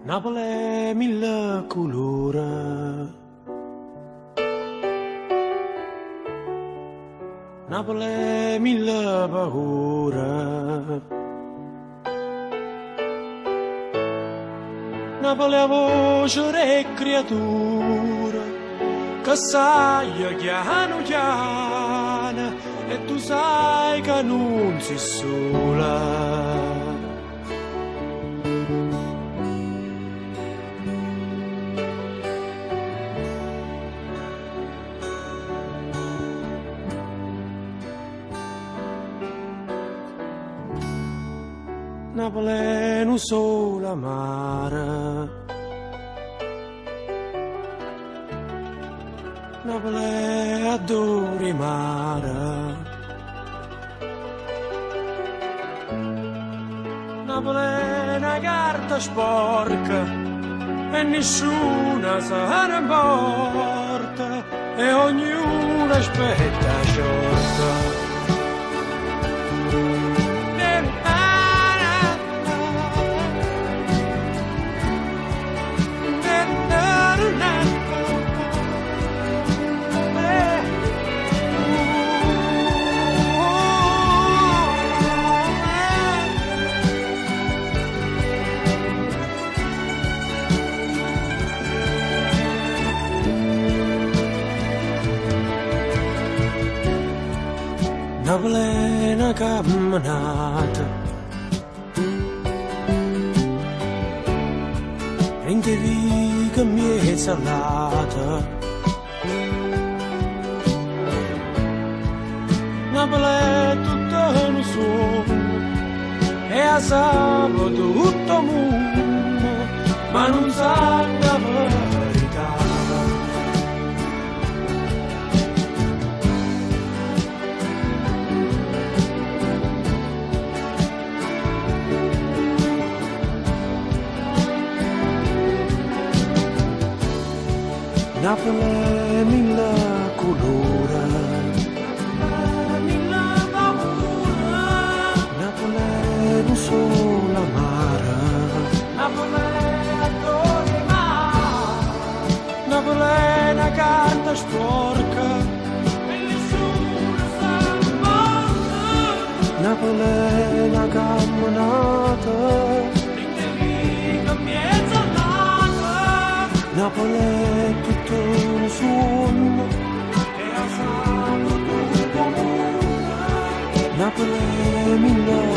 Napoli è mille colori, Napoli è mille paure, Napoli è voce e creatura, che sai chiano chiano e tu sai che non sei sola. Napoli è un solo mare, Napoli è adori mare, Napoli è una carta sporca e nessuna se ne porta e ognuno aspetta sciolta. Napoli è una camminata, prende viga mia salata. Napoli è tutto un sogno, e a sabato tutto il mondo, ma non sa la verità. Napoli è mille colori, mille paure, Napoli è un solo mare, Napoli è adore mare, Napoli è una carta sporca e nessuno sa ne porta, Napoli è una camminata, prende viga mezza nata, Napoli è tutto un sogno e a sabato tutto mondo, Napoli è mille